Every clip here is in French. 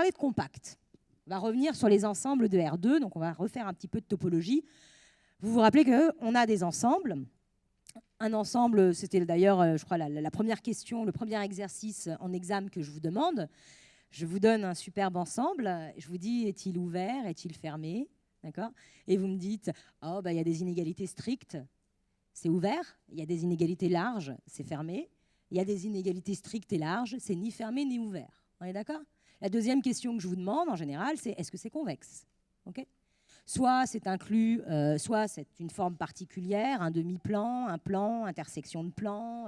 parler de compact. On va revenir sur les ensembles de R2, donc on va refaire un petit peu de topologie. Vous vous rappelez qu'on a des ensembles. Un ensemble, c'était d'ailleurs, je crois, la première question, le premier exercice en examen que je vous demande. Je vous donne un superbe ensemble. Je vous dis, est-il ouvert, est-il fermé, d'accord? Et vous me dites, oh, bah, y a des inégalités strictes, c'est ouvert. Il y a des inégalités larges, c'est fermé. Il y a des inégalités strictes et larges, c'est ni fermé ni ouvert. On est d'accord? La deuxième question que je vous demande, en général, c'est est-ce que c'est convexe? Okay, soit c'est inclus, soit c'est une forme particulière, un demi-plan, un plan, intersection de plans,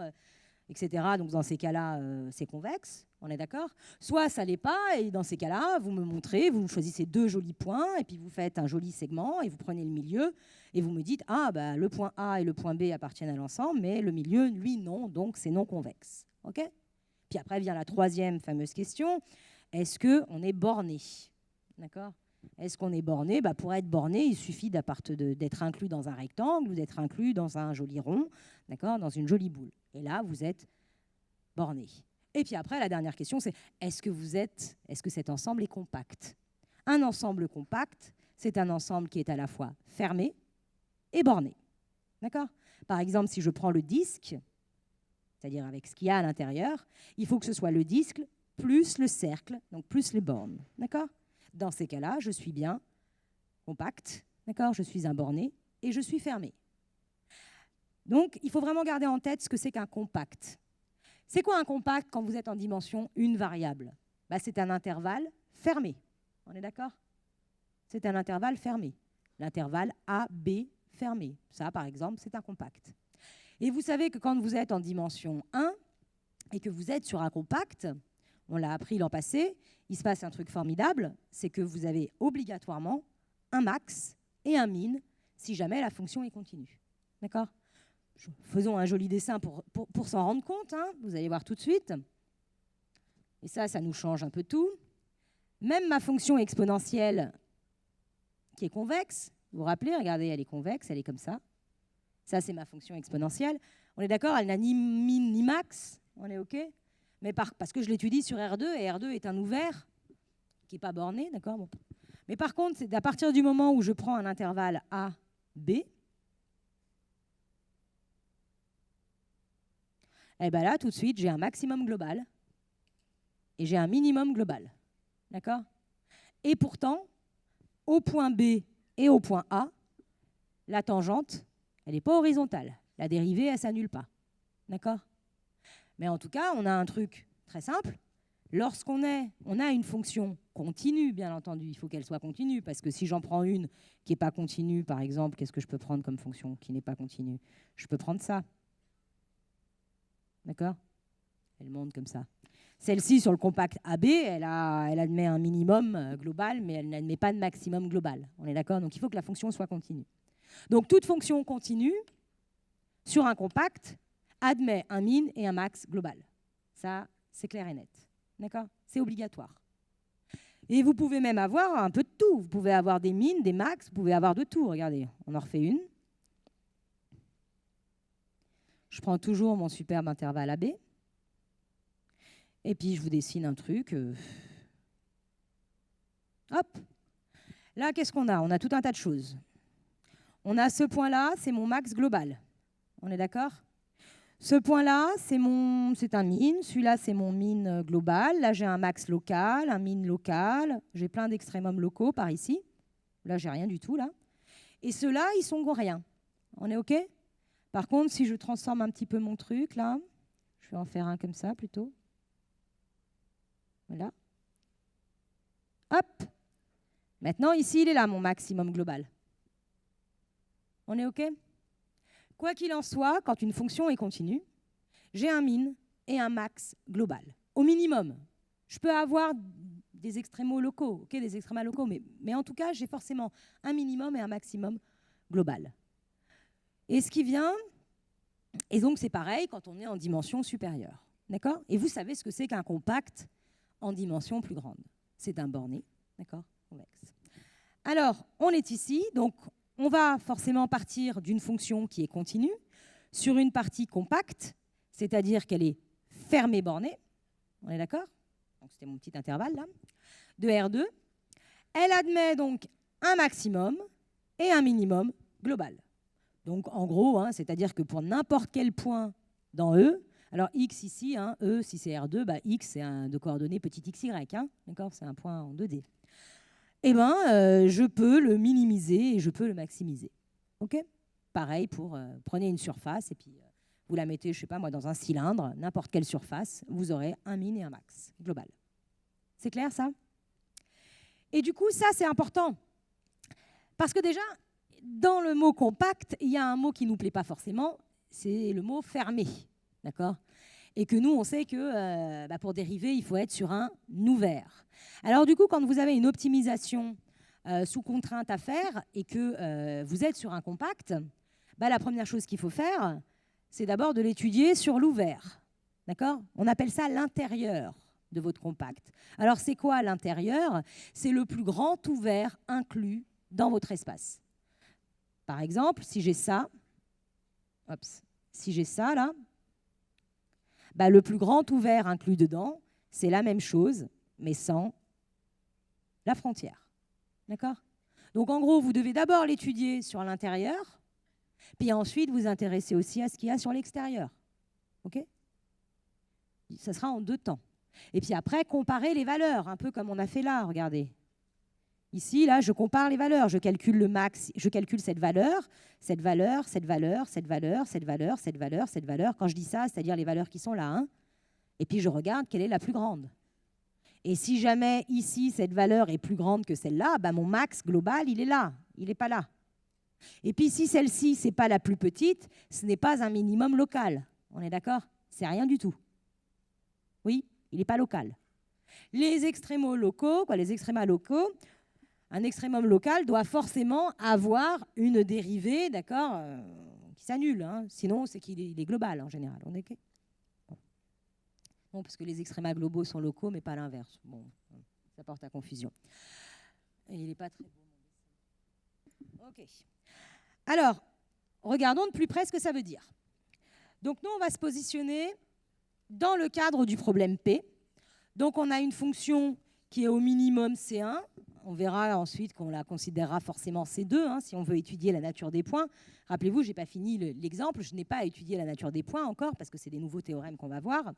etc. Donc dans ces cas-là, c'est convexe, on est d'accord? Soit ça ne l'est pas, et dans ces cas-là, vous me montrez, vous choisissez deux jolis points, et puis vous faites un joli segment, et vous prenez le milieu, et vous me dites, ah, bah, le point A et le point B appartiennent à l'ensemble, mais le milieu, lui, non, donc c'est non convexe. Okay, puis après vient la troisième fameuse question, est-ce qu'on est borné? D'accord? Est-ce qu'on est borné? Bah, pour être borné, il suffit d'être inclus dans un rectangle ou d'être inclus dans un joli rond, d'accord, dans une jolie boule. Et là, vous êtes borné. Et puis après, la dernière question, c'est est-ce que cet ensemble est compact? Un ensemble compact, c'est un ensemble qui est à la fois fermé et borné. D'accord? Par exemple, si je prends le disque, c'est-à-dire avec ce qu'il y a à l'intérieur, il faut que ce soit le disque plus le cercle, donc plus les bornes. D'accord? Dans ces cas-là, je suis bien compact, d'accord? Je suis un borné et je suis fermé. Donc, il faut vraiment garder en tête ce que c'est qu'un compact. C'est quoi un compact quand vous êtes en dimension une variable? Bah, c'est un intervalle fermé. On est d'accord? C'est un intervalle fermé. L'intervalle AB fermé. Ça, par exemple, c'est un compact. Et vous savez que quand vous êtes en dimension 1 et que vous êtes sur un compact, on l'a appris l'an passé, il se passe un truc formidable, c'est que vous avez obligatoirement un max et un min si jamais la fonction est continue. D'accord? Faisons un joli dessin pour s'en rendre compte, hein. Vous allez voir tout de suite. Et ça nous change un peu tout. Même ma fonction exponentielle qui est convexe, vous vous rappelez, regardez, elle est convexe, elle est comme ça. Ça, c'est ma fonction exponentielle. On est d'accord, elle n'a ni min ni max, on est OK? Mais parce que je l'étudie sur R2, et R2 est un ouvert qui n'est pas borné, d'accord? Bon. Mais par contre, c'est à partir du moment où je prends un intervalle A, B, et bien là, tout de suite, j'ai un maximum global et j'ai un minimum global. D'accord? Et pourtant, au point B et au point A, la tangente, elle n'est pas horizontale. La dérivée, elle ne s'annule pas. D'accord? Mais en tout cas, on a un truc très simple. Lorsqu'on a une fonction continue, bien entendu, il faut qu'elle soit continue, parce que si j'en prends une qui n'est pas continue, par exemple, qu'est-ce que je peux prendre comme fonction qui n'est pas continue? Je peux prendre ça. D'accord? Elle monte comme ça. Celle-ci, sur le compact AB, elle admet un minimum global, mais elle n'admet pas de maximum global. On est d'accord? Donc il faut que la fonction soit continue. Donc toute fonction continue, sur un compact, admet un min et un max global. Ça, c'est clair et net. D'accord? C'est obligatoire. Et vous pouvez même avoir un peu de tout. Vous pouvez avoir des min, des max, vous pouvez avoir de tout. Regardez, on en refait une. Je prends toujours mon superbe intervalle AB. Et puis, je vous dessine un truc. Hop. Là, qu'est-ce qu'on a? On a tout un tas de choses. On a ce point-là, c'est mon max global. On est d'accord? Ce point-là, c'est un min. Celui-là, c'est mon min global. Là, j'ai un max local, un min local. J'ai plein d'extrémums locaux par ici. Là, j'ai rien du tout, là. Et ceux-là, ils sont rien. On est OK? Par contre, si je transforme un petit peu mon truc, là, je vais en faire un comme ça, plutôt. Voilà. Hop. Maintenant, ici, il est là, mon maximum global. On est OK? Quoi qu'il en soit, quand une fonction est continue, j'ai un min et un max global. Au minimum. Je peux avoir des extrémos locaux, okay, des extrémas locaux, mais en tout cas, j'ai forcément un minimum et un maximum global. Et ce qui vient, et donc c'est pareil quand on est en dimension supérieure. D'accord? Et vous savez ce que c'est qu'un compact en dimension plus grande. C'est un borné, d'accord, convexe. Alors, on est ici, donc on va forcément partir d'une fonction qui est continue sur une partie compacte, c'est-à-dire qu'elle est fermée bornée. On est d'accord? Donc c'était mon petit intervalle là. de R2, elle admet donc un maximum et un minimum global. Donc en gros, hein, c'est-à-dire que pour n'importe quel point dans E, alors x ici, hein, E, si c'est R2, bah, x c'est un de coordonnées petit xy, hein, d'accord, c'est un point en 2D. Eh bien, je peux le minimiser et je peux le maximiser. Ok ? Pareil pour, prenez une surface et puis vous la mettez, je ne sais pas moi, dans un cylindre, n'importe quelle surface, vous aurez un min et un max global. C'est clair ça ? Et du coup, ça c'est important. Parce que déjà, dans le mot compact, il y a un mot qui ne nous plaît pas forcément, c'est le mot fermé. D'accord ? Et que nous, on sait que pour dériver, il faut être sur un ouvert. Alors du coup, quand vous avez une optimisation sous contrainte à faire et que vous êtes sur un compact, la première chose qu'il faut faire, c'est d'abord de l'étudier sur l'ouvert. D'accord ? On appelle ça l'intérieur de votre compact. Alors c'est quoi l'intérieur ? C'est le plus grand ouvert inclus dans votre espace. Par exemple, si j'ai ça, là, le plus grand ouvert inclus dedans, c'est la même chose, mais sans la frontière. D'accord ? Donc en gros, vous devez d'abord l'étudier sur l'intérieur, puis ensuite vous intéresser aussi à ce qu'il y a sur l'extérieur. OK ? Ça sera en 2 temps. Et puis après, comparer les valeurs, un peu comme on a fait là, regardez. Ici, là, je compare les valeurs. Je calcule le max, je calcule cette valeur, cette valeur, cette valeur, cette valeur, cette valeur, cette valeur, cette valeur. Quand je dis ça, c'est-à-dire les valeurs qui sont là. Hein. Et puis je regarde quelle est la plus grande. Et si jamais ici, cette valeur est plus grande que celle-là, mon max global, il est là. Il n'est pas là. Et puis si celle-ci, ce n'est pas la plus petite, ce n'est pas un minimum local. On est d'accord ? C'est rien du tout. Oui, il n'est pas local. Les extrémos locaux, un extrémum local doit forcément avoir une dérivée, d'accord, qui s'annule. Hein. Sinon, c'est qu'il est global en général. On est okay ? Bon, parce que les extrémas globaux sont locaux, mais pas l'inverse. Bon, ça porte à confusion. Et il n'est pas très beau. Ok. Alors, regardons de plus près ce que ça veut dire. Donc, nous, on va se positionner dans le cadre du problème P. Donc, on a une fonction qui est au minimum C1. On verra ensuite qu'on la considérera forcément C2, hein, si on veut étudier la nature des points. Rappelez-vous, je n'ai pas fini l'exemple. Je n'ai pas étudié la nature des points encore, parce que c'est des nouveaux théorèmes qu'on va voir.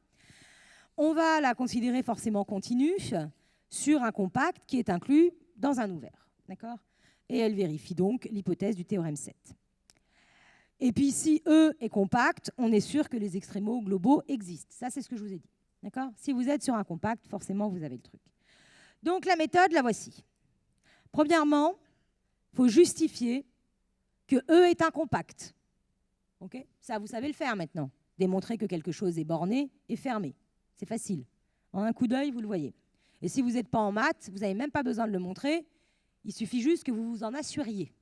On va la considérer forcément continue sur un compact qui est inclus dans un ouvert. D'accord ? Et elle vérifie donc l'hypothèse du théorème 7. Et puis, si E est compact, on est sûr que les extrémos globaux existent. Ça, c'est ce que je vous ai dit. D'accord ? Si vous êtes sur un compact, forcément, vous avez le truc. Donc, la méthode, la voici. Premièrement, il faut justifier que E est un compact. Okay ? Ça, vous savez le faire maintenant. Démontrer que quelque chose est borné et fermé. C'est facile. En un coup d'œil, vous le voyez. Et si vous n'êtes pas en maths, vous n'avez même pas besoin de le montrer. Il suffit juste que vous vous en assuriez,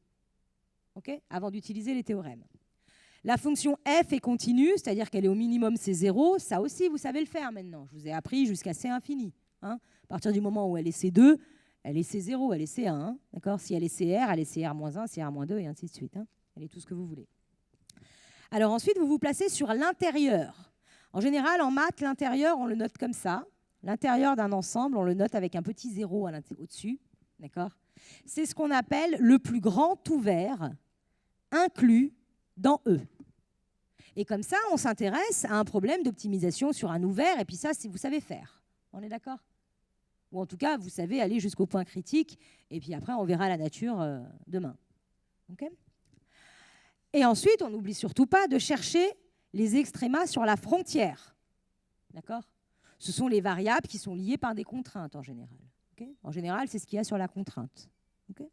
okay, avant d'utiliser les théorèmes. La fonction f est continue, c'est-à-dire qu'elle est au minimum C0. Ça aussi, vous savez le faire maintenant. Je vous ai appris jusqu'à C infini. Hein. À partir du moment où elle est C2, elle est C0, elle est C1. Hein. D'accord ? Si elle est CR, elle est CR-1, CR-2 et ainsi de suite. Hein. Elle est tout ce que vous voulez. Alors ensuite, vous vous placez sur l'intérieur. En général, en maths, l'intérieur, on le note comme ça. L'intérieur d'un ensemble, on le note avec un petit zéro au-dessus. D'accord ? C'est ce qu'on appelle le plus grand ouvert inclus dans E. Et comme ça, on s'intéresse à un problème d'optimisation sur un ouvert, et puis ça, vous savez faire. On est d'accord ? Ou en tout cas, vous savez aller jusqu'au point critique, et puis après, on verra la nature demain. Okay ? Et ensuite, on n'oublie surtout pas de chercher les extrémas sur la frontière. D'accord ? Ce sont les variables qui sont liées par des contraintes en général. Okay ? En général, c'est ce qu'il y a sur la contrainte. Okay ?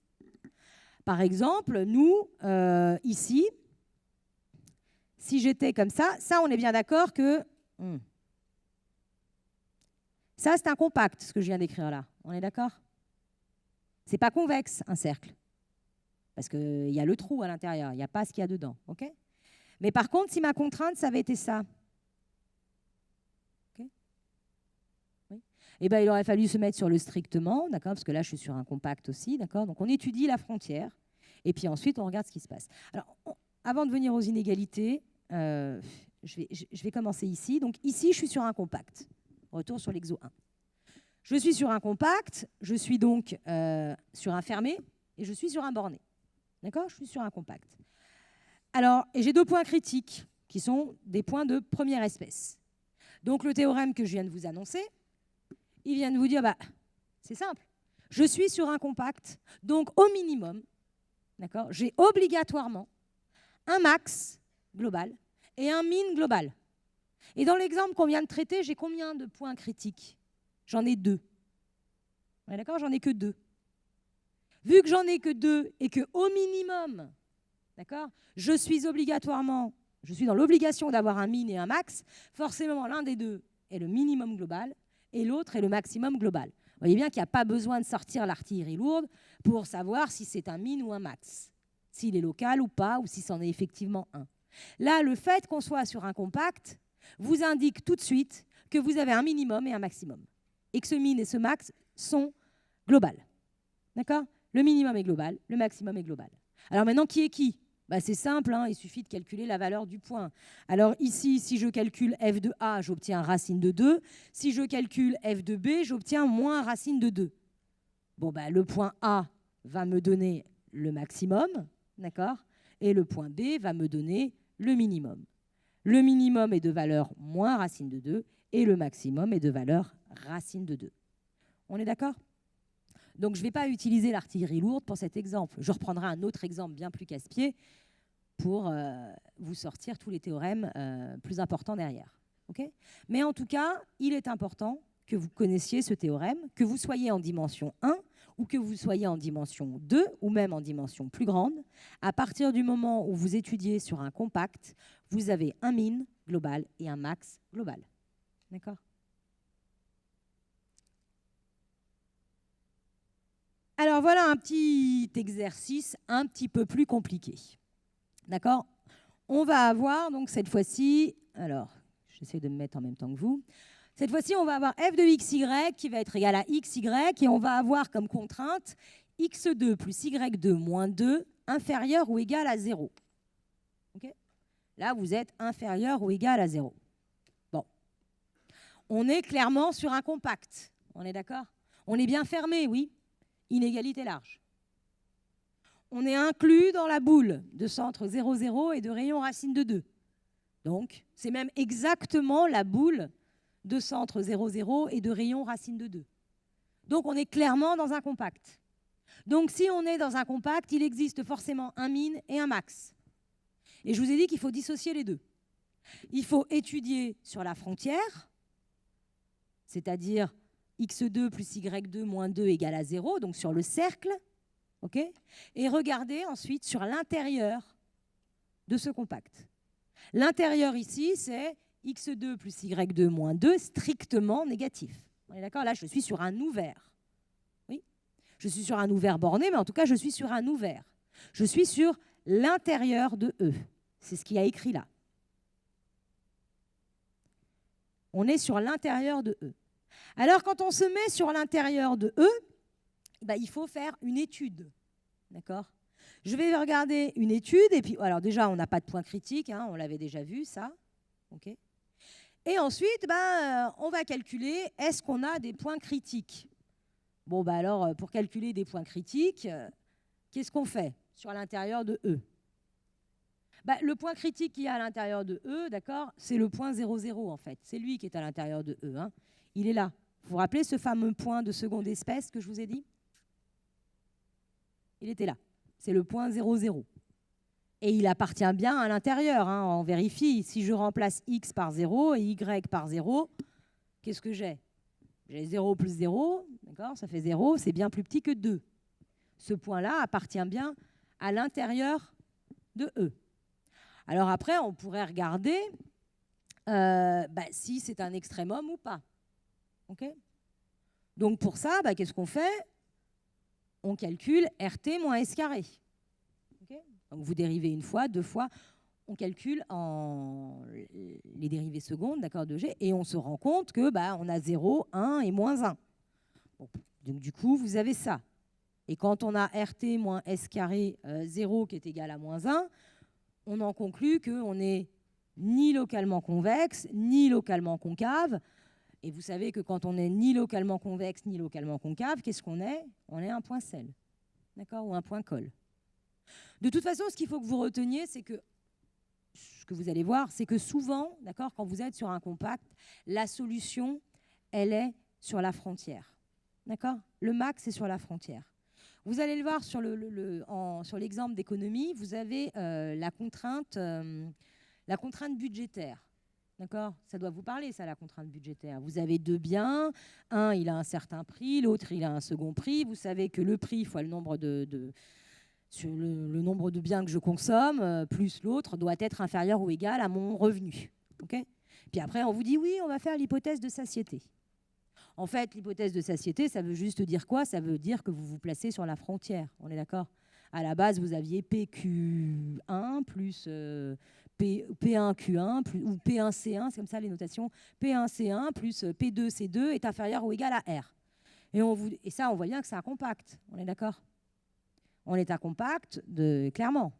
Par exemple, nous, ici, si j'étais comme ça, on est bien d'accord que... Ça, c'est un compact, ce que je viens d'écrire là. On est d'accord ? C'est pas convexe, un cercle. Parce qu'il y a le trou à l'intérieur, il n'y a pas ce qu'il y a dedans. Okay ? Mais par contre, si ma contrainte, ça avait été ça, okay, oui, eh ben, il aurait fallu se mettre sur le strictement, d'accord, parce que là, je suis sur un compact aussi. D'accord, donc, on étudie la frontière, et puis ensuite, on regarde ce qui se passe. Alors, avant de venir aux inégalités, je vais commencer ici. Donc, ici, je suis sur un compact. Retour sur l'exo 1. Je suis sur un compact, je suis donc sur un fermé et je suis sur un borné. D'accord? Je suis sur un compact. Alors, et j'ai 2 points critiques qui sont des points de première espèce. Donc, le théorème que je viens de vous annoncer, il vient de vous dire, bah, c'est simple. Je suis sur un compact, donc au minimum, d'accord, j'ai obligatoirement un max global et un min global. Et dans l'exemple qu'on vient de traiter, j'ai combien de points critiques? J'en ai 2. Ouais, d'accord, j'en ai que 2. Vu que j'en ai que 2 et que au minimum, d'accord, je suis dans l'obligation d'avoir un min et un max, forcément l'un des deux est le minimum global et l'autre est le maximum global. Vous voyez bien qu'il n'y a pas besoin de sortir l'artillerie lourde pour savoir si c'est un min ou un max, s'il est local ou pas, ou si c'en est effectivement un. Là, le fait qu'on soit sur un compact vous indique tout de suite que vous avez un minimum et un maximum, et que ce min et ce max sont globales. D'accord? Le minimum est global, le maximum est global. Alors maintenant, qui est qui? Bah, c'est simple, hein, il suffit de calculer la valeur du point. Alors ici, si je calcule f de a, j'obtiens racine de 2. Si je calcule f de b, j'obtiens moins racine de 2. Bon, bah, le point A va me donner le maximum, d'accord? Et le point B va me donner le minimum. Le minimum est de valeur moins racine de 2 et le maximum est de valeur racine de 2. On est d'accord? Donc, je ne vais pas utiliser l'artillerie lourde pour cet exemple. Je reprendrai un autre exemple bien plus casse-pied pour vous sortir tous les théorèmes plus importants derrière. Okay? Mais en tout cas, il est important que vous connaissiez ce théorème, que vous soyez en dimension 1 ou que vous soyez en dimension 2 ou même en dimension plus grande. À partir du moment où vous étudiez sur un compact, vous avez un min global et un max global. D'accord? Alors voilà un petit exercice un petit peu plus compliqué. D'accord? On va avoir donc cette fois-ci, alors j'essaie de me mettre en même temps que vous, cette fois-ci on va avoir f de xy qui va être égal à xy et on va avoir comme contrainte x2 plus y2 moins 2 inférieur ou égal à 0. Okay? Là vous êtes inférieur ou égal à 0. Bon. On est clairement sur un compact, on est d'accord? On est bien fermé, oui. Inégalité large. On est inclus dans la boule de centre 0, 0 et de rayon racine de 2. Donc, c'est même exactement la boule de centre 0, 0 et de rayon racine de 2. Donc, on est clairement dans un compact. Donc, si on est dans un compact, il existe forcément un min et un max. Et je vous ai dit qu'il faut dissocier les deux. Il faut étudier sur la frontière, c'est-à-dire x2 plus y2 moins 2 égale à 0, donc sur le cercle, okay, et regardez ensuite sur l'intérieur de ce compact. L'intérieur ici, c'est x2 plus y2 moins 2 strictement négatif. On est d'accord? Là, je suis sur un ouvert. Oui, je suis sur un ouvert borné, mais en tout cas, je suis sur un ouvert. Je suis sur l'intérieur de E. C'est ce qu'il y a écrit là. On est sur l'intérieur de E. Alors, quand on se met sur l'intérieur de E, bah, il faut faire une étude. D'accord? Je vais regarder une étude, et puis, alors déjà, on n'a pas de point critique, hein, on l'avait déjà vu, ça. Okay. Et ensuite, on va calculer, est-ce qu'on a des points critiques? Bon, bah alors, pour calculer des points critiques, qu'est-ce qu'on fait sur l'intérieur de E? Bah, le point critique qu'il y a à l'intérieur de E, d'accord, c'est le point 0, 0, en fait. C'est lui qui est à l'intérieur de E. Hein. Il est là. Vous vous rappelez ce fameux point de seconde espèce que je vous ai dit? Il était là. C'est le point 0, 0. Et il appartient bien à l'intérieur. Hein. On vérifie. Si je remplace x par 0 et y par 0, qu'est-ce que j'ai? J'ai 0 plus 0, d'accord, ça fait 0, c'est bien plus petit que 2. Ce point-là appartient bien à l'intérieur de E. Alors après, on pourrait regarder si c'est un extrémum ou pas. Okay. Donc pour ça, qu'est-ce qu'on fait? On calcule RT moins S carré. Okay. Donc vous dérivez une fois, deux fois, on calcule les dérivées secondes, d'accord, de G, et on se rend compte que on a 0, 1 et moins 1. Bon, donc du coup, vous avez ça. Et quand on a RT moins S carré 0 qui est égal à moins 1, on en conclut qu'on n'est ni localement convexe, ni localement concave, Et vous savez que quand on n'est ni localement convexe ni localement concave, qu'est-ce qu'on est? On est un point sel, d'accord, ou un point colle. De toute façon, ce qu'il faut que vous reteniez, c'est que ce que vous allez voir, c'est que souvent, d'accord, quand vous êtes sur un compact, la solution, elle est sur la frontière. D'accord? Le max est sur la frontière. Vous allez le voir sur l'exemple d'économie, vous avez la contrainte budgétaire. D'accord? Ça doit vous parler, ça, la contrainte budgétaire. Vous avez deux biens, un, il a un certain prix, l'autre, il a un second prix. Vous savez que le prix fois le nombre sur le nombre de biens que je consomme, plus l'autre, doit être inférieur ou égal à mon revenu. Okay? Puis après, on vous dit, oui, on va faire l'hypothèse de satiété. En fait, l'hypothèse de satiété, ça veut juste dire quoi? Ça veut dire que vous vous placez sur la frontière. On est d'accord? À la base, vous aviez PQ1 plus P1Q1 plus, ou P1C1, c'est comme ça les notations. P1C1 plus P2C2 est inférieur ou égal à R. Et ça, on voit bien que c'est un compact. On est d'accord? On est un compact clairement.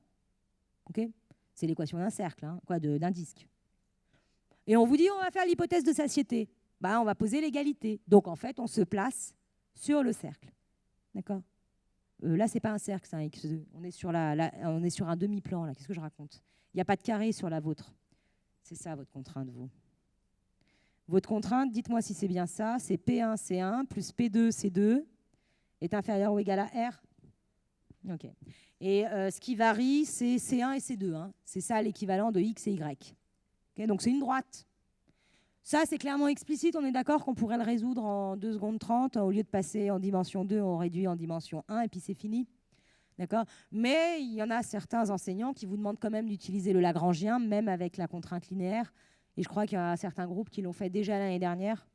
Okay, c'est l'équation d'un cercle, hein, d'un disque. Et on vous dit, on va faire l'hypothèse de satiété. On va poser l'égalité. Donc, en fait, on se place sur le cercle. D'accord? Là, ce n'est pas un cercle, c'est un X2. On est sur un demi-plan, là. Qu'est-ce que je raconte? Il n'y a pas de carré sur la vôtre. C'est ça, votre contrainte, vous. Votre contrainte, dites-moi si c'est bien ça, c'est P1C1 plus P2C2 est inférieur ou égal à R. OK. Et ce qui varie, c'est C1 et C2. Hein. C'est ça l'équivalent de X et Y. Okay, donc, c'est une droite. Ça, c'est clairement explicite. On est d'accord qu'on pourrait le résoudre en 2 secondes 30. Au lieu de passer en dimension 2, on réduit en dimension 1 et puis c'est fini. D'accord? Mais il y en a certains enseignants qui vous demandent quand même d'utiliser le Lagrangien, même avec la contrainte linéaire. Et je crois qu'il y a certains groupes qui l'ont fait déjà l'année dernière.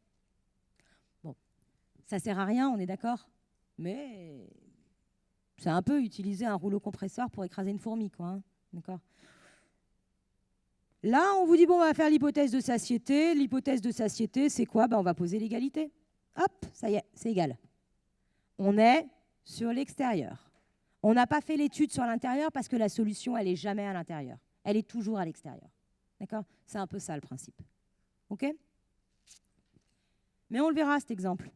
Bon, ça ne sert à rien, on est d'accord? Mais c'est un peu utiliser un rouleau compresseur pour écraser une fourmi, quoi. Hein, d'accord? Là, on vous dit, bon, on va faire l'hypothèse de satiété. L'hypothèse de satiété, c'est quoi? On va poser l'égalité. Hop, ça y est, c'est égal. On est sur l'extérieur. On n'a pas fait l'étude sur l'intérieur parce que la solution, elle n'est jamais à l'intérieur. Elle est toujours à l'extérieur. D'accord? C'est un peu ça le principe. OK? Mais on le verra, cet exemple.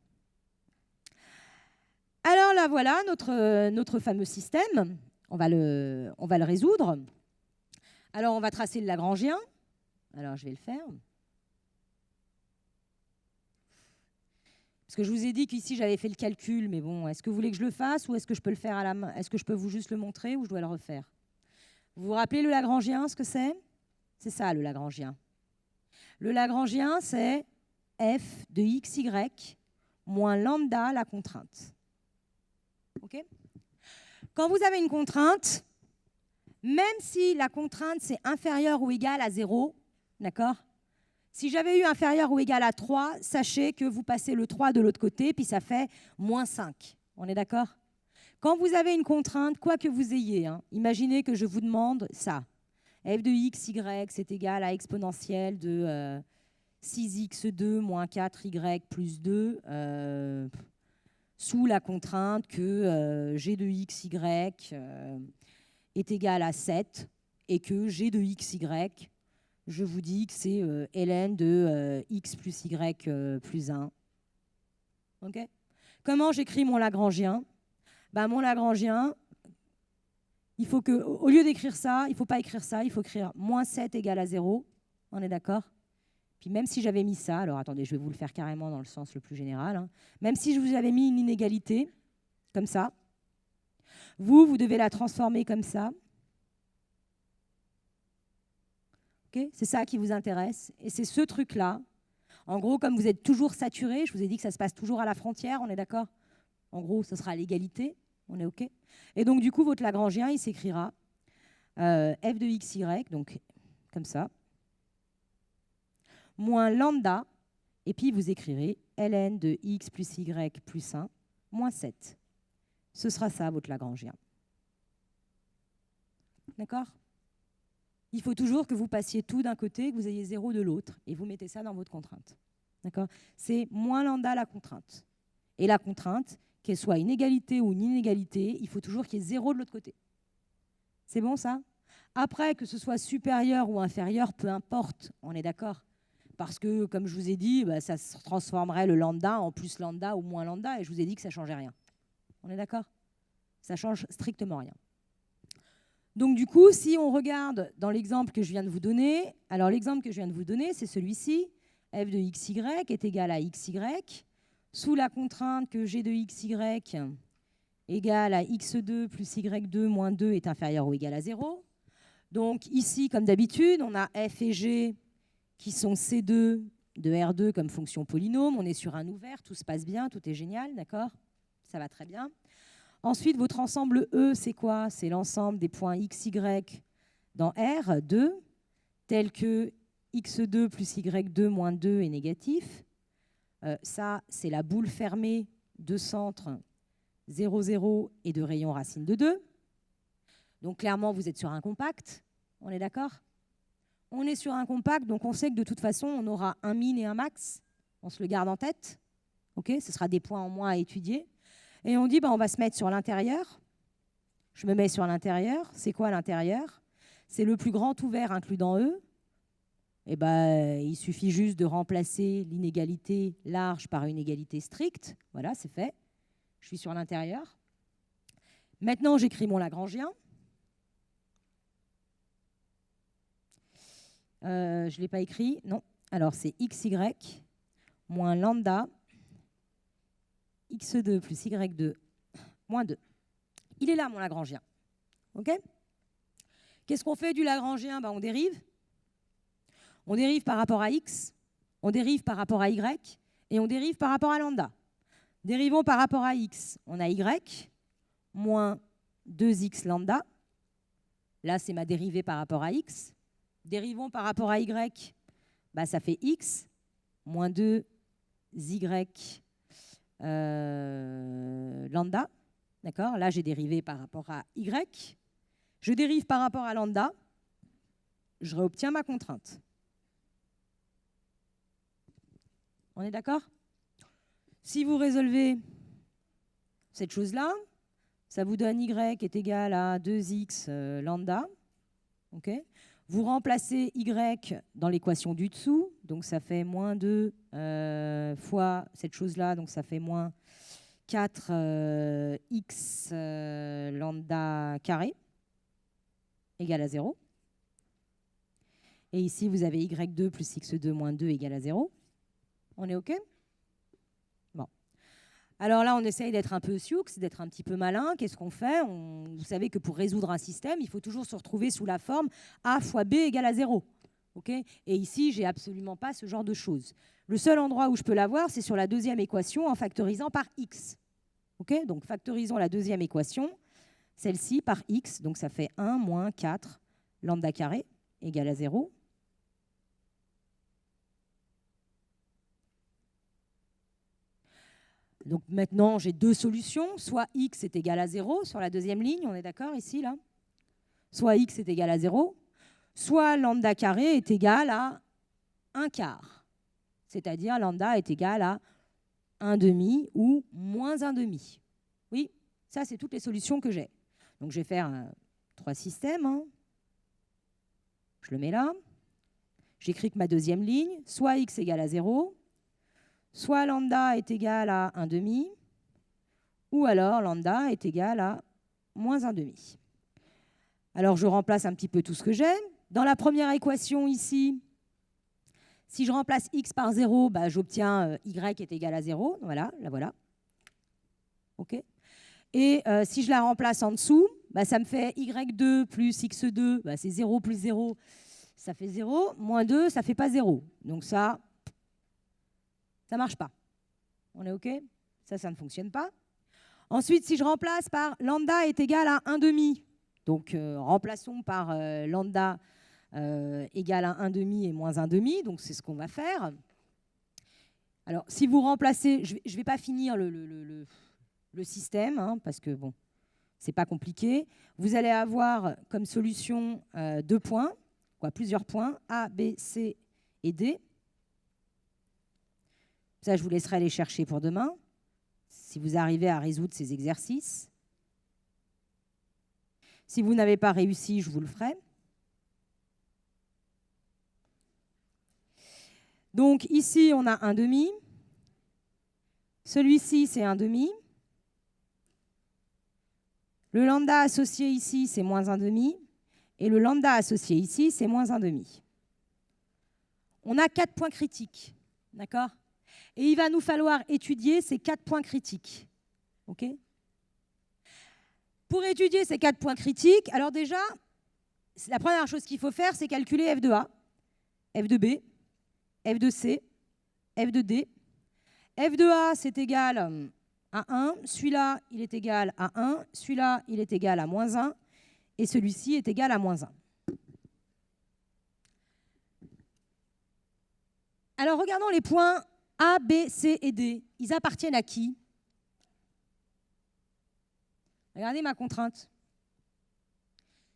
Alors là, voilà notre fameux système. On va le résoudre. Alors, on va tracer le Lagrangien. Alors, je vais le faire. Parce que je vous ai dit qu'ici, j'avais fait le calcul, mais bon, est-ce que vous voulez que je le fasse ou est-ce que je peux le faire à la main? Est-ce que je peux vous juste le montrer ou je dois le refaire? Vous vous rappelez le Lagrangien, ce que c'est? C'est ça, le Lagrangien. Le Lagrangien, c'est f de xy moins lambda, la contrainte. OK? Quand vous avez une contrainte, même si la contrainte, c'est inférieur ou égal à 0, d'accord? Si j'avais eu inférieur ou égal à 3, sachez que vous passez le 3 de l'autre côté, puis ça fait moins 5. On est d'accord? Quand vous avez une contrainte, quoi que vous ayez, hein, imaginez que je vous demande ça. f de x, y, c'est égal à exponentielle de 6x2 moins 4y plus 2, sous la contrainte que g de x, y est égal à 7 et que g de x, y, je vous dis que c'est ln de x plus y plus 1. Okay? Comment j'écris mon Lagrangien? Mon Lagrangien, il faut que, au lieu d'écrire ça, il ne faut pas écrire ça, il faut écrire moins 7 égale à 0. On est d'accord? Puis même si j'avais mis ça, alors attendez, je vais vous le faire carrément dans le sens le plus général, hein. Même si je vous avais mis une inégalité, comme ça, vous devez la transformer comme ça. Okay? C'est ça qui vous intéresse. Et c'est ce truc-là. En gros, comme vous êtes toujours saturé, je vous ai dit que ça se passe toujours à la frontière, on est d'accord? En gros, ce sera à l'égalité, on est OK? Et donc, du coup, votre Lagrangien, il s'écrira f de xy, donc comme ça, moins lambda, et puis vous écrirez ln de x plus y plus 1, moins 7. Ce sera ça, votre Lagrangien. D'accord? Il faut toujours que vous passiez tout d'un côté, que vous ayez 0 de l'autre, et vous mettez ça dans votre contrainte. D'accord? C'est moins lambda la contrainte. Et la contrainte, qu'elle soit une égalité ou une inégalité, il faut toujours qu'il y ait 0 de l'autre côté. C'est bon ça? Après, que ce soit supérieur ou inférieur, peu importe, on est d'accord? parce que, comme je vous ai dit, ça se transformerait le lambda en plus lambda ou moins lambda, et je vous ai dit que ça ne changeait rien. On est d'accord? Ça change strictement rien. Donc du coup, si on regarde dans l'exemple que je viens de vous donner, alors l'exemple que je viens de vous donner, c'est celui-ci, f de xy est égal à xy, sous la contrainte que g de xy égale à x2 plus y2 moins 2 est inférieur ou égal à 0. Donc ici, comme d'habitude, on a f et g qui sont C2 de R2 comme fonction polynôme. On est sur un ouvert, tout se passe bien, tout est génial, d'accord? Ça va très bien. Ensuite, votre ensemble E, c'est quoi? C'est l'ensemble des points x, y dans R2, tel que x2 plus y2 moins 2 est négatif. Ça, c'est la boule fermée de centre 0, 0 et de rayon racine de 2. Donc clairement, vous êtes sur un compact. On est d'accord? On est sur un compact, donc on sait que de toute façon, on aura un min et un max. On se le garde en tête. Okay, ce sera des points en moins à étudier. Et on dit, on va se mettre sur l'intérieur. Je me mets sur l'intérieur. C'est quoi l'intérieur? C'est le plus grand ouvert inclus dans E. Et il suffit juste de remplacer l'inégalité large par une égalité stricte. Voilà, c'est fait. Je suis sur l'intérieur. Maintenant, j'écris mon Lagrangien. Je ne l'ai pas écrit, non. Alors, c'est xy moins lambda x2 plus y2 moins 2. Il est là, mon Lagrangien. OK? Qu'est-ce qu'on fait du Lagrangien? On dérive. On dérive par rapport à x, on dérive par rapport à y, et on dérive par rapport à lambda. Dérivons par rapport à x. On a y moins 2x lambda. Là, c'est ma dérivée par rapport à x. Dérivons par rapport à y, ça fait x moins 2y lambda. D'accord? Là, j'ai dérivé par rapport à y. Je dérive par rapport à lambda. Je réobtiens ma contrainte. On est d'accord? Si vous résolvez cette chose-là, ça vous donne y est égal à 2x lambda. Okay. Vous remplacez y dans l'équation du dessous, donc ça fait moins 2 fois cette chose-là, donc ça fait moins 4x lambda carré égale à 0. Et ici, vous avez y2 plus x2 moins 2 égale à 0. On est OK? Bon. Alors là, on essaye d'être un peu sioux, d'être un petit peu malin. Qu'est-ce qu'on fait? Vous savez que pour résoudre un système, il faut toujours se retrouver sous la forme A fois B égale à 0. Okay? Et ici, je n'ai absolument pas ce genre de choses. Le seul endroit où je peux l'avoir, c'est sur la deuxième équation en factorisant par x. Okay? Donc, factorisons la deuxième équation, celle-ci par x. Donc, ça fait 1 moins 4 lambda carré égale à 0. Donc maintenant, j'ai deux solutions. Soit x est égal à 0 sur la deuxième ligne, on est d'accord ici, là. Soit x est égal à 0, soit lambda carré est égal à 1 quart. C'est-à-dire lambda est égal à 1 demi ou moins 1 demi. Oui, ça, c'est toutes les solutions que j'ai. Donc je vais faire 3 systèmes. Hein. Je le mets là. J'écris que ma deuxième ligne, soit x égale à 0, soit lambda est égal à 1 demi, ou alors lambda est égal à moins 1 demi. Alors je remplace un petit peu tout ce que j'ai. Dans la première équation ici, si je remplace x par 0, j'obtiens y est égal à 0. Voilà, la voilà. OK. Et si je la remplace en dessous, ça me fait y2 plus x2, c'est 0 plus 0, ça fait 0. Moins 2, ça ne fait pas 0. Donc ça ne marche pas. On est OK? Ça ne fonctionne pas. Ensuite, si je remplace par lambda est égal à 1 demi, donc remplaçons par lambda égal à 1 demi et moins 1 demi, donc c'est ce qu'on va faire. Alors, si vous remplacez, je ne vais pas finir le système, hein, parce que bon, c'est pas compliqué. Vous allez avoir comme solution 2 points, plusieurs points, A, B, C et D. Ça, je vous laisserai aller chercher pour demain, si vous arrivez à résoudre ces exercices. Si vous n'avez pas réussi, je vous le ferai. Donc ici, on a 1,5. Celui-ci, c'est 1,5. Le lambda associé ici, c'est moins 1,5. Et le lambda associé ici, c'est moins 1,5. On a 4 points critiques. D'accord ? Et il va nous falloir étudier ces 4 points critiques. OK ? Pour étudier ces 4 points critiques, alors déjà, la première chose qu'il faut faire, c'est calculer f de A, f de B, f de C, f de D. F de A, c'est égal à 1. Celui-là, il est égal à 1. Celui-là, il est égal à moins 1. Et celui-ci est égal à moins 1. Alors, regardons les points A, B, C et D. Ils appartiennent à qui? Regardez ma contrainte.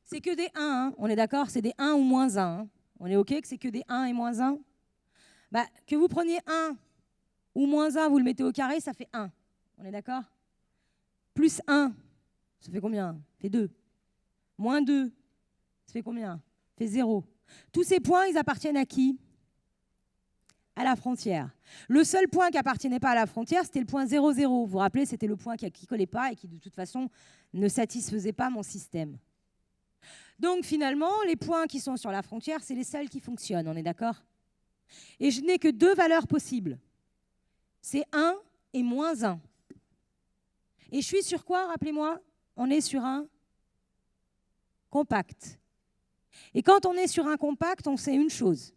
C'est que des 1, hein. On est d'accord? C'est des 1 ou moins 1. Hein. On est OK que c'est que des 1 et moins 1? Bah, que vous preniez 1 ou moins 1, vous le mettez au carré, ça fait 1. On est d'accord? Plus 1, ça fait combien? Ça fait 2. Moins 2, ça fait combien? Ça fait 0. Tous ces points, ils appartiennent à qui? À la frontière. Le seul point qui n'appartenait pas à la frontière, c'était le point 0, 0. Vous vous rappelez, c'était le point qui ne collait pas et qui, de toute façon, ne satisfaisait pas mon système. Donc, finalement, les points qui sont sur la frontière, c'est les seuls qui fonctionnent. On est d'accord? Et je n'ai que 2 valeurs possibles. C'est 1 et moins 1. Et je suis sur quoi, rappelez-moi? On est sur un compact. Et quand on est sur un compact, on sait une chose.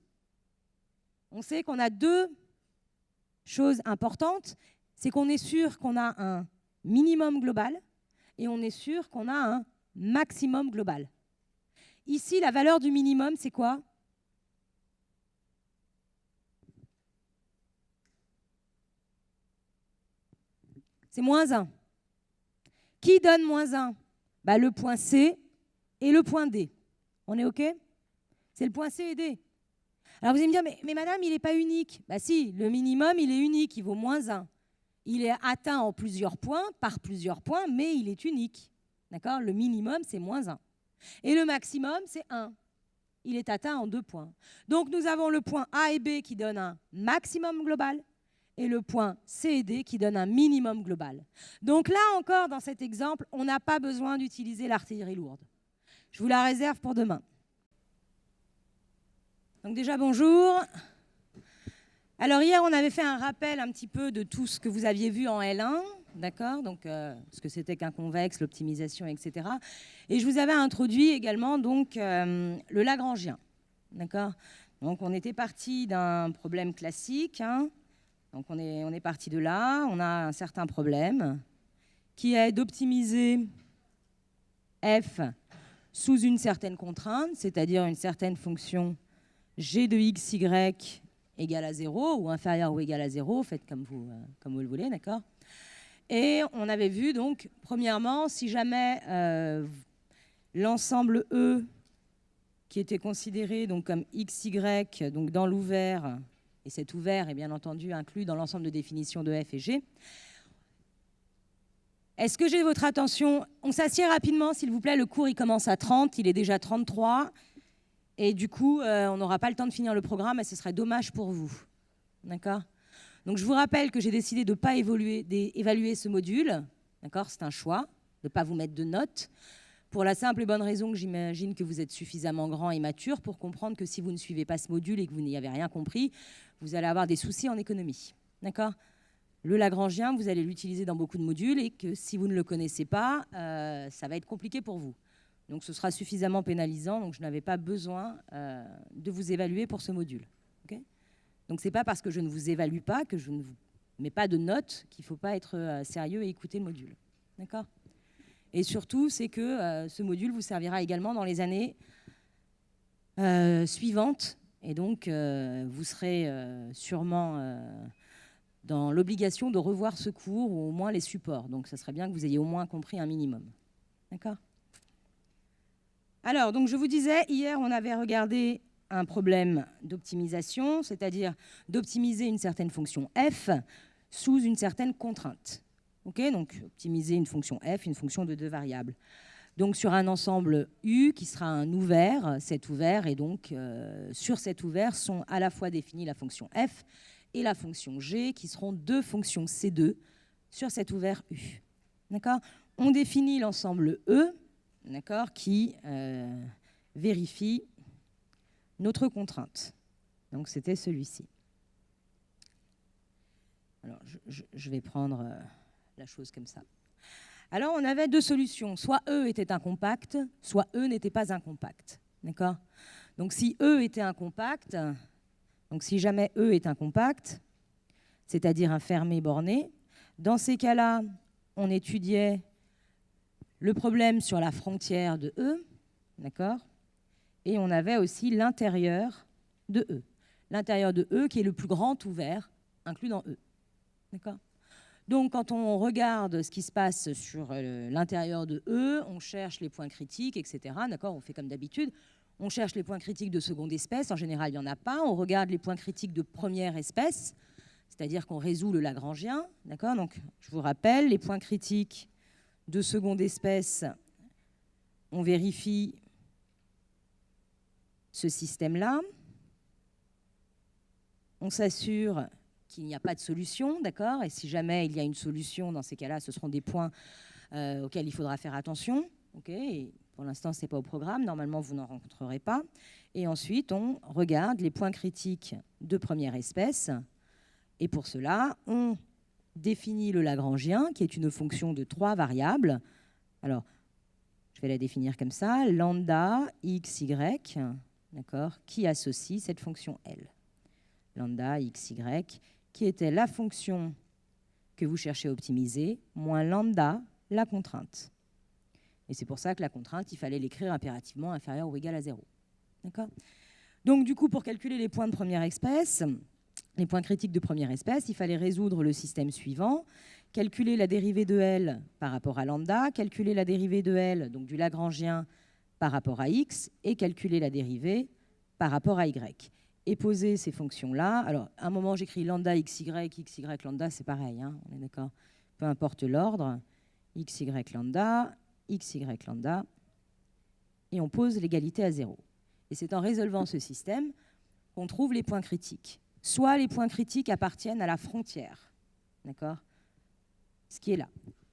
On sait qu'on a 2 choses importantes. C'est qu'on est sûr qu'on a un minimum global et on est sûr qu'on a un maximum global. Ici, la valeur du minimum, c'est quoi? C'est moins 1. Qui donne moins 1? Bah, le point C et le point D. On est OK? C'est le point C et D. Alors vous allez me dire, mais madame, il n'est pas unique. Bah si, le minimum, il est unique, il vaut moins 1. Il est atteint en plusieurs points, par plusieurs points, mais il est unique. D'accord? Le minimum, c'est moins 1. Et le maximum, c'est 1. Il est atteint en 2 points. Donc nous avons le point A et B qui donnent un maximum global et le point C et D qui donne un minimum global. Donc là encore, dans cet exemple, on n'a pas besoin d'utiliser l'artillerie lourde. Je vous la réserve pour demain. Donc déjà, bonjour. Alors hier, on avait fait un rappel un petit peu de tout ce que vous aviez vu en L1, d'accord? Donc ce que c'était qu'un convexe, l'optimisation, etc. Et je vous avais introduit également donc le Lagrangien, d'accord? Donc on était parti d'un problème classique, hein. Donc on est parti de là, on a un certain problème qui est d'optimiser f sous une certaine contrainte, c'est-à-dire une certaine fonction g de x, y égale à 0 ou inférieur ou égal à 0, faites comme vous le voulez, d'accord? Et on avait vu donc, premièrement, si jamais l'ensemble E qui était considéré donc, comme x, y, donc dans l'ouvert, et cet ouvert est bien entendu inclus dans l'ensemble de définition de f et g. Est-ce que j'ai votre attention? On s'assied rapidement, s'il vous plaît. Le cours, il commence à 30, il est déjà 33. Et du coup, on n'aura pas le temps de finir le programme et ce serait dommage pour vous. D'accord? Donc, je vous rappelle que j'ai décidé de ne pas évaluer ce module. D'accord? C'est un choix, de ne pas vous mettre de notes. Pour la simple et bonne raison que j'imagine que vous êtes suffisamment grand et mature pour comprendre que si vous ne suivez pas ce module et que vous n'y avez rien compris, vous allez avoir des soucis en économie. D'accord? Le Lagrangien, vous allez l'utiliser dans beaucoup de modules et que si vous ne le connaissez pas, ça va être compliqué pour vous. Donc ce sera suffisamment pénalisant, donc je n'avais pas besoin de vous évaluer pour ce module. Okay? Donc ce n'est pas parce que je ne vous évalue pas, que je ne vous mets pas de notes, qu'il ne faut pas être sérieux et écouter le module. D'accord? Et surtout, c'est que ce module vous servira également dans les années suivantes. Et donc, vous serez sûrement dans l'obligation de revoir ce cours ou au moins les supports. Donc, ce serait bien que vous ayez au moins compris un minimum. D'accord? Alors, donc, je vous disais, hier, on avait regardé un problème d'optimisation, c'est-à-dire d'optimiser une certaine fonction f sous une certaine contrainte. Okay, donc, optimiser une fonction f, une fonction de 2 variables. Donc sur un ensemble U qui sera un ouvert, cet ouvert, et donc sur cet ouvert sont à la fois définies la fonction f et la fonction g, qui seront deux fonctions C2 sur cet ouvert U. D'accord ? On définit l'ensemble E, d'accord, qui vérifie notre contrainte. Donc c'était celui-ci. Alors je vais prendre la chose comme ça. Alors on avait deux solutions. Soit E était incompact, soit E n'était pas incompact. D'accord ? Donc si E était incompact, donc si jamais E est incompact, c'est-à-dire un fermé borné, dans ces cas-là, on étudiait le problème sur la frontière de E, d'accord ? Et on avait aussi l'intérieur de E. L'intérieur de E qui est le plus grand ouvert inclus dans E. D'accord ? Donc, quand on regarde ce qui se passe sur l'intérieur de E, on cherche les points critiques, etc. D'accord ? On fait comme d'habitude. On cherche les points critiques de seconde espèce. En général, il n'y en a pas. On regarde les points critiques de première espèce, c'est-à-dire qu'on résout le Lagrangien. D'accord ? Donc, je vous rappelle, les points critiques de seconde espèce, on vérifie ce système-là. On s'assure qu'il n'y a pas de solution, d'accord ? Et si jamais il y a une solution, dans ces cas-là, ce seront des points auxquels il faudra faire attention. Okay ? Pour l'instant, ce n'est pas au programme. Normalement, vous n'en rencontrerez pas. Et ensuite, on regarde les points critiques de première espèce. Et pour cela, on définit le Lagrangien, qui est une fonction de 3 variables. Alors, je vais la définir comme ça. Lambda x, y, d'accord, qui associe cette fonction L. Lambda x, y, qui était la fonction que vous cherchez à optimiser, moins lambda, la contrainte. Et c'est pour ça que la contrainte, il fallait l'écrire impérativement inférieure ou égale à 0. D'accord ? Donc, du coup, pour calculer les points de première espèce, les points critiques de première espèce, il fallait résoudre le système suivant, calculer la dérivée de L par rapport à lambda, calculer la dérivée de L, donc du Lagrangien, par rapport à x, et calculer la dérivée par rapport à y. Et poser ces fonctions-là. Alors, à un moment, j'écris lambda, xy, xy, lambda, c'est pareil, hein, on est d'accord ? Peu importe l'ordre, xy, lambda, xy, lambda, et on pose l'égalité à 0. Et c'est en résolvant ce système qu'on trouve les points critiques. Soit les points critiques appartiennent à la frontière, d'accord ? Ce qui est là.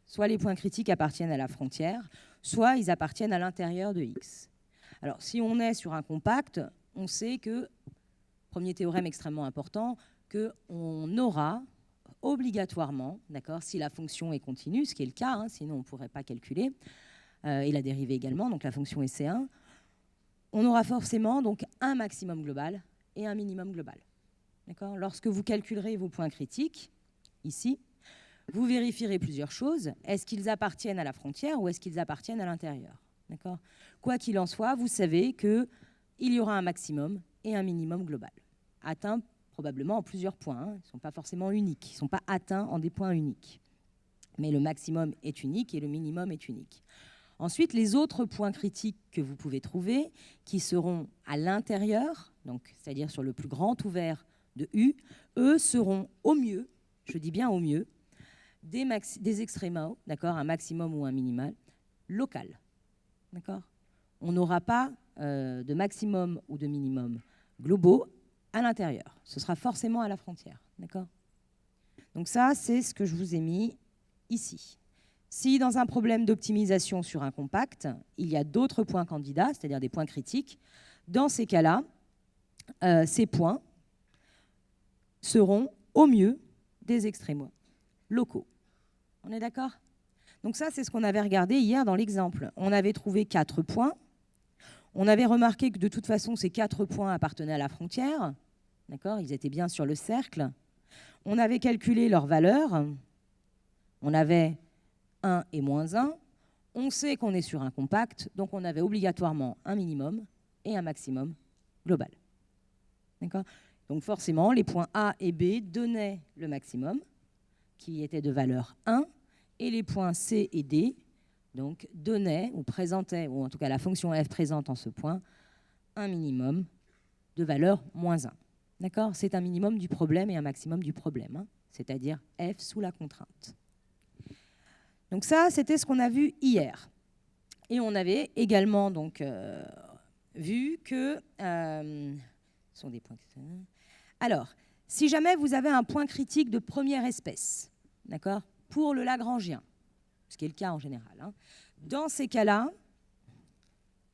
Soit les points critiques appartiennent à la frontière, soit ils appartiennent à l'intérieur de x. Alors, si on est sur un compact, on sait que, premier théorème extrêmement important, qu'on aura obligatoirement, d'accord, si la fonction est continue, ce qui est le cas, hein, sinon on ne pourrait pas calculer, et la dérivée également, donc la fonction est C1, on aura forcément donc un maximum global et un minimum global. D'accord ? Lorsque vous calculerez vos points critiques, ici, vous vérifierez plusieurs choses. Est-ce qu'ils appartiennent à la frontière ou est-ce qu'ils appartiennent à l'intérieur ? D'accord ? Quoi qu'il en soit, vous savez qu'il y aura un maximum et un minimum global, atteint probablement en plusieurs points. Hein. Ils ne sont pas forcément uniques, ils ne sont pas atteints en des points uniques. Mais le maximum est unique et le minimum est unique. Ensuite, les autres points critiques que vous pouvez trouver, qui seront à l'intérieur, donc c'est-à-dire sur le plus grand ouvert de U, eux seront au mieux, je dis bien au mieux, des extrémaux, d'accord, un maximum ou un minimal, local. D'accord ? On n'aura pas de maximum ou de minimum globaux à l'intérieur. Ce sera forcément à la frontière. D'accord ? Donc ça, c'est ce que je vous ai mis ici. Si dans un problème d'optimisation sur un compact, il y a d'autres points candidats, c'est-à-dire des points critiques, dans ces cas-là, ces points seront au mieux des extrémaux locaux. On est d'accord ? Donc ça, c'est ce qu'on avait regardé hier dans l'exemple. On avait trouvé 4 points. On avait remarqué que de toute façon, ces 4 points appartenaient à la frontière. D'accord ? Ils étaient bien sur le cercle. On avait calculé leurs valeurs. On avait 1 et moins 1. On sait qu'on est sur un compact, donc on avait obligatoirement un minimum et un maximum global. D'accord ? Donc forcément, les points A et B donnaient le maximum, qui était de valeur 1, et les points C et D donc, donnaient ou présentaient, ou en tout cas la fonction f présente en ce point, un minimum de valeur moins 1. D'accord ? C'est un minimum du problème et un maximum du problème, hein, c'est-à-dire f sous la contrainte. Donc ça, c'était ce qu'on a vu hier. Et on avait également donc, vu que... ce sont des points... Alors, si jamais vous avez un point critique de première espèce, d'accord, pour le Lagrangien, ce qui est le cas en général, hein, dans ces cas-là,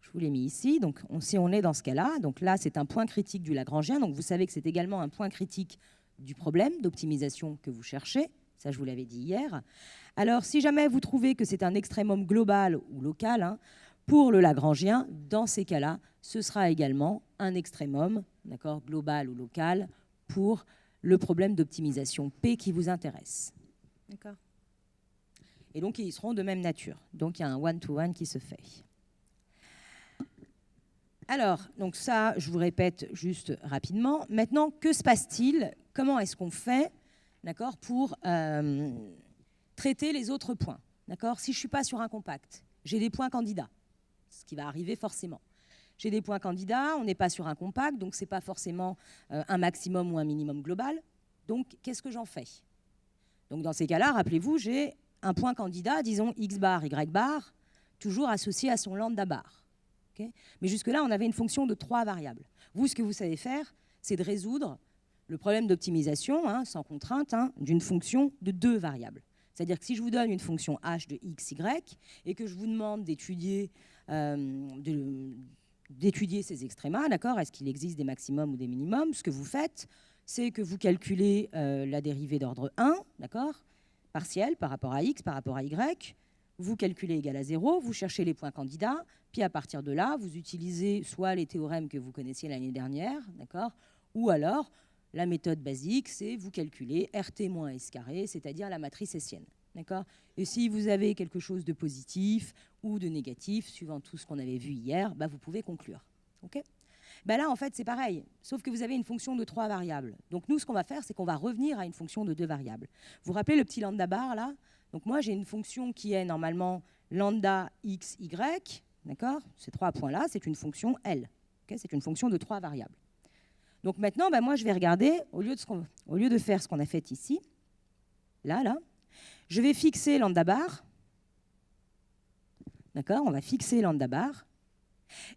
je vous l'ai mis ici, donc si on est dans ce cas-là, donc là c'est un point critique du Lagrangien, donc vous savez que c'est également un point critique du problème d'optimisation que vous cherchez, ça je vous l'avais dit hier. Alors si jamais vous trouvez que c'est un extrémum global ou local, hein, pour le Lagrangien, dans ces cas-là, ce sera également un extrémum, d'accord, global ou local, pour le problème d'optimisation P qui vous intéresse. D'accord. Et donc, ils seront de même nature. Donc, il y a un one-to-one qui se fait. Alors, donc ça, je vous répète juste rapidement. Maintenant, que se passe-t-il? Comment est-ce qu'on fait, d'accord, pour traiter les autres points? D'accord. Si je ne suis pas sur un compact, j'ai des points candidats, ce qui va arriver forcément. J'ai des points candidats, on n'est pas sur un compact, donc ce n'est pas forcément un maximum ou un minimum global. Donc, qu'est-ce que j'en fais? Donc, dans ces cas-là, rappelez-vous, j'ai un point candidat, disons x bar, y bar, toujours associé à son lambda bar. Okay. Mais jusque-là, on avait une fonction de 3 variables. Vous, ce que vous savez faire, c'est de résoudre le problème d'optimisation, hein, sans contrainte, hein, d'une fonction de 2 variables. C'est-à-dire que si je vous donne une fonction h de x, y, et que je vous demande d'étudier ces extrémas, d'accord, est-ce qu'il existe des maximums ou des minimums, ce que vous faites, c'est que vous calculez la dérivée d'ordre 1, d'accord, partielle par rapport à x, par rapport à y, vous calculez égal à 0, vous cherchez les points candidats, puis à partir de là, vous utilisez soit les théorèmes que vous connaissiez l'année dernière, d'accord, ou alors la méthode basique, c'est vous calculez RT moins S carré, c'est-à-dire la matrice hessienne. D'accord. Et si vous avez quelque chose de positif ou de négatif, suivant tout ce qu'on avait vu hier, bah vous pouvez conclure. Okay. Bah là, en fait, c'est pareil, sauf que vous avez une fonction de 3 variables. Donc nous, ce qu'on va faire, c'est qu'on va revenir à une fonction de 2 variables. Vous vous rappelez le petit lambda bar, là? Donc moi, j'ai une fonction qui est normalement lambda x, y, d'accord? Ces 3 points-là, c'est une fonction L. Okay, c'est une fonction de 3 variables. Donc maintenant, bah moi, je vais regarder, au lieu de faire ce qu'on a fait ici, là, je vais fixer lambda bar. D'accord, on va fixer lambda bar.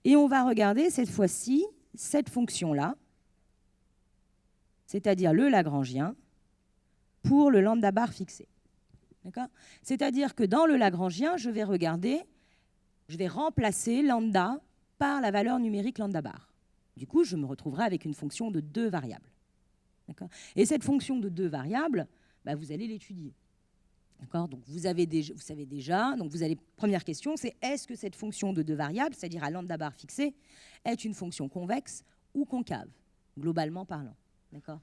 Et on va regarder cette fois-ci cette fonction-là, c'est-à-dire le Lagrangien, pour le lambda bar fixé. D'accord. C'est-à-dire que dans le Lagrangien, je vais remplacer lambda par la valeur numérique lambda bar. Du coup, je me retrouverai avec une fonction de 2 variables. D'accord. Et cette fonction de 2 variables, bah, vous allez l'étudier. D'accord. Donc vous savez déjà, donc première question, c'est est-ce que cette fonction de 2 variables, c'est-à-dire à lambda bar fixé, est une fonction convexe ou concave, globalement parlant. D'accord.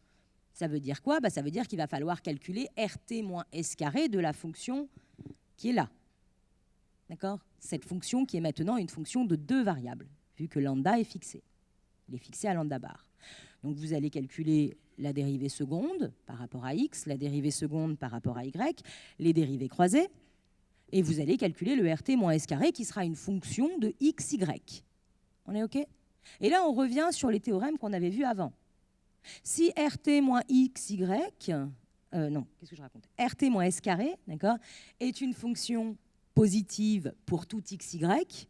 Ça veut dire quoi? Bah, ça veut dire qu'il va falloir calculer RT moins S carré de la fonction qui est là. D'accord. Cette fonction qui est maintenant une fonction de 2 variables, vu que lambda est fixé. Il est fixé à lambda bar. Donc vous allez calculer la dérivée seconde par rapport à x, la dérivée seconde par rapport à y, les dérivées croisées, et vous allez calculer le RT moins S carré qui sera une fonction de x, y. On est OK? Et là, on revient sur les théorèmes qu'on avait vus avant. Si RT moins x, y, qu'est-ce que je raconte? RT moins S carré, d'accord, est une fonction positive pour tout x, y,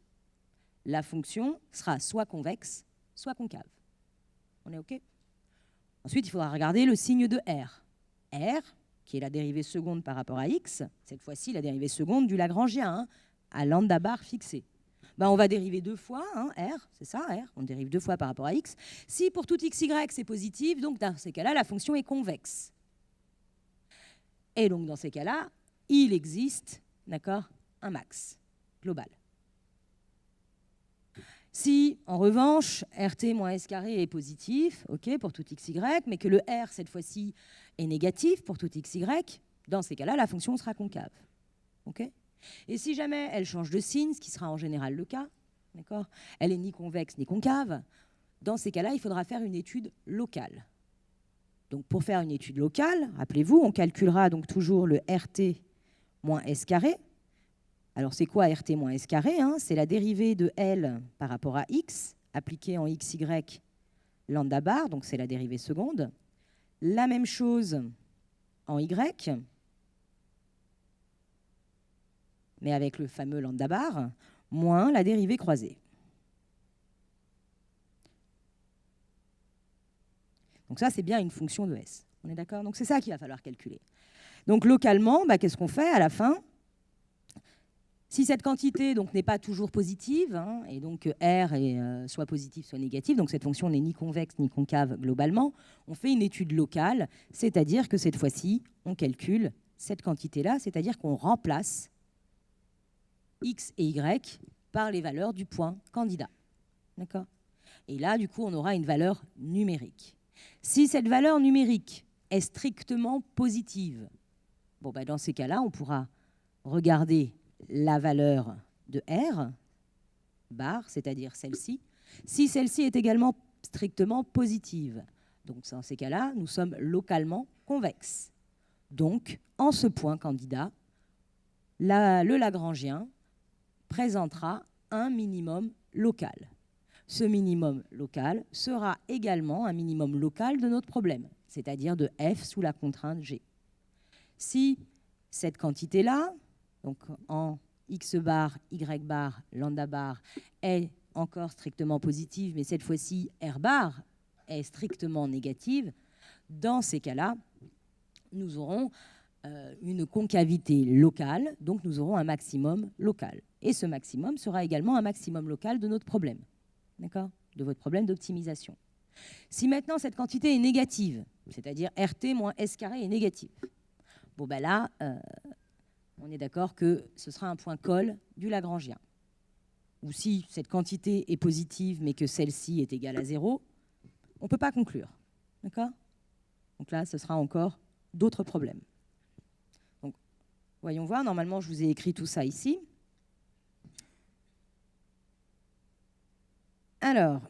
la fonction sera soit convexe, soit concave. On est OK? Ensuite, il faudra regarder le signe de R. R, qui est la dérivée seconde par rapport à x, cette fois-ci la dérivée seconde du Lagrangien, hein, à lambda bar fixé. Ben, on va dériver 2 fois, hein, R, c'est ça, R, on dérive 2 fois par rapport à x. Si pour tout x, y, c'est positif, donc dans ces cas-là, la fonction est convexe. Et donc dans ces cas-là, il existe, d'accord, un max global. Si, en revanche, RT moins S carré est positif, okay, pour tout x, y, mais que le R, cette fois-ci, est négatif pour tout x, y, dans ces cas-là, la fonction sera concave. Okay. Et si jamais elle change de signe, ce qui sera en général le cas, d'accord, elle est ni convexe ni concave, dans ces cas-là, il faudra faire une étude locale. Donc pour faire une étude locale, rappelez-vous, on calculera donc toujours le RT moins S carré. Alors, c'est quoi RT moins S carré, hein? C'est la dérivée de L par rapport à X, appliquée en XY lambda bar, donc c'est la dérivée seconde. La même chose en Y, mais avec le fameux lambda bar, moins la dérivée croisée. Donc ça, c'est bien une fonction de S. On est d'accord? Donc c'est ça qu'il va falloir calculer. Donc localement, qu'est-ce qu'on fait à la fin? Si cette quantité n'est pas toujours positive, et donc R est soit positif, soit négatif, donc cette fonction n'est ni convexe ni concave globalement, on fait une étude locale, c'est-à-dire que cette fois-ci, on calcule cette quantité-là, c'est-à-dire qu'on remplace X et Y par les valeurs du point candidat. D'accord? Et là, du coup, on aura une valeur numérique. Si cette valeur numérique est strictement positive, dans ces cas-là, on pourra regarder la valeur de R, bar, c'est-à-dire celle-ci, si celle-ci est également strictement positive. Donc, dans ces cas-là, nous sommes localement convexes. Donc, en ce point candidat, le Lagrangien présentera un minimum local. Ce minimum local sera également un minimum local de notre problème, c'est-à-dire de f sous la contrainte g. Si cette quantité-là, donc en x bar, y bar, lambda bar, est encore strictement positive, mais cette fois-ci r bar est strictement négative, dans ces cas-là, nous aurons une concavité locale, donc nous aurons un maximum local. Et ce maximum sera également un maximum local de notre problème, d'accord, de votre problème d'optimisation. Si maintenant cette quantité est négative, c'est-à-dire RT moins S carré est négative, là, on est d'accord que ce sera un point col du Lagrangien. Ou si cette quantité est positive, mais que celle-ci est égale à 0, on ne peut pas conclure. D'accord? Donc là, ce sera encore d'autres problèmes. Donc, voyons voir. Normalement, je vous ai écrit tout ça ici. Alors,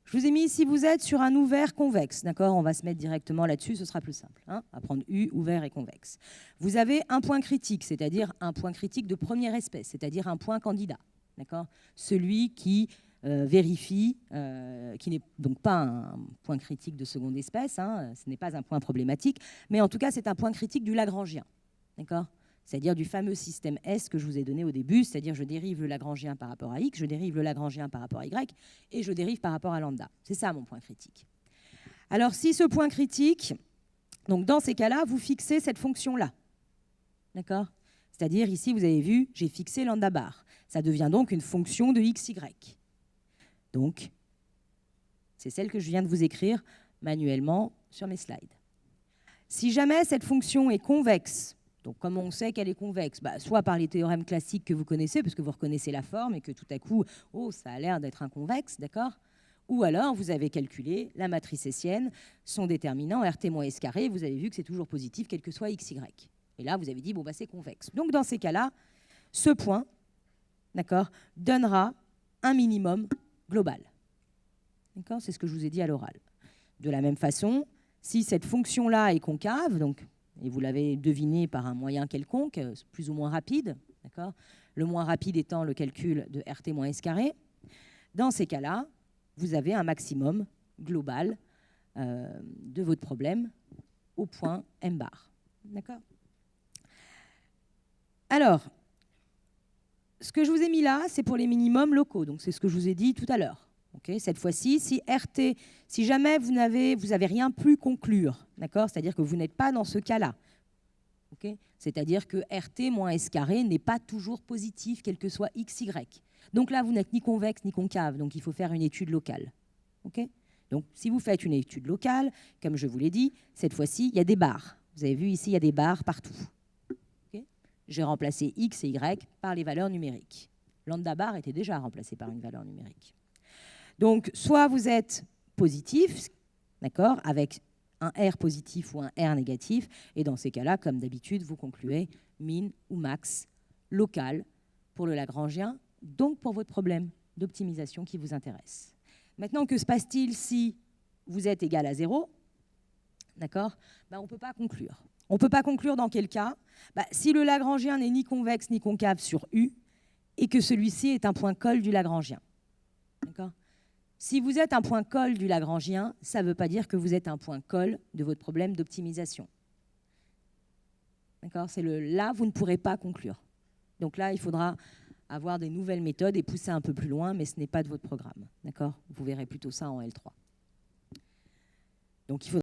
je vous ai mis ici, vous êtes sur un ouvert convexe. D'accord? On va se mettre directement là-dessus, ce sera plus simple. On va prendre U, ouvert et convexe. Vous avez un point critique, c'est-à-dire un point critique de première espèce, c'est-à-dire un point candidat. D'accord? Celui qui vérifie, qui n'est donc pas un point critique de seconde espèce, ce n'est pas un point problématique, mais en tout cas, c'est un point critique du Lagrangien. D'accord? C'est-à-dire du fameux système S que je vous ai donné au début, c'est-à-dire je dérive le Lagrangien par rapport à X, je dérive le Lagrangien par rapport à Y, et je dérive par rapport à lambda. C'est ça mon point critique. Alors si ce point critique, donc dans ces cas-là, vous fixez cette fonction-là. D'accord? C'est-à-dire ici, vous avez vu, j'ai fixé lambda bar. Ça devient donc une fonction de XY. Donc, c'est celle que je viens de vous écrire manuellement sur mes slides. Si jamais cette fonction est convexe, donc, comment on sait qu'elle est convexe? Soit par les théorèmes classiques que vous connaissez, parce que vous reconnaissez la forme et que tout à coup, ça a l'air d'être un convexe, d'accord? Ou alors, vous avez calculé la matrice hessienne, son déterminant, RT moins S carré, vous avez vu que c'est toujours positif, quel que soit XY. Et là, vous avez dit, c'est convexe. Donc, dans ces cas-là, ce point, d'accord, donnera un minimum global. D'accord? C'est ce que je vous ai dit à l'oral. De la même façon, si cette fonction-là est concave, donc et vous l'avez deviné par un moyen quelconque, plus ou moins rapide, d'accord, le moins rapide étant le calcul de RT moins S carré. Dans ces cas-là, vous avez un maximum global de votre problème au point M bar. D'accord? Alors, ce que je vous ai mis là, c'est pour les minimums locaux. Donc, c'est ce que je vous ai dit tout à l'heure. Okay, cette fois-ci, si jamais vous n'avez rien pu conclure, d'accord, c'est-à-dire que vous n'êtes pas dans ce cas-là, okay, c'est-à-dire que RT moins S carré n'est pas toujours positif, quel que soit XY. Donc là, vous n'êtes ni convexe ni concave, donc il faut faire une étude locale. Okay, donc, si vous faites une étude locale, comme je vous l'ai dit, cette fois-ci, il y a des barres. Vous avez vu ici, il y a des barres partout. Okay, j'ai remplacé X et Y par les valeurs numériques. Lambda bar était déjà remplacé par une valeur numérique. Donc, soit vous êtes positif, d'accord, avec un R positif ou un R négatif, et dans ces cas-là, comme d'habitude, vous concluez min ou max local pour le Lagrangien, donc pour votre problème d'optimisation qui vous intéresse. Maintenant, que se passe-t-il si vous êtes égal à 0 ? D'accord ? On ne peut pas conclure. On ne peut pas conclure dans quel cas ? Si le Lagrangien n'est ni convexe ni concave sur U, et que celui-ci est un point col du Lagrangien. D'accord ? Si vous êtes un point col du Lagrangien, ça ne veut pas dire que vous êtes un point col de votre problème d'optimisation. D'accord ? C'est là, vous ne pourrez pas conclure. Donc là, il faudra avoir des nouvelles méthodes et pousser un peu plus loin, mais ce n'est pas de votre programme. D'accord ? Vous verrez plutôt ça en L3. Donc il faut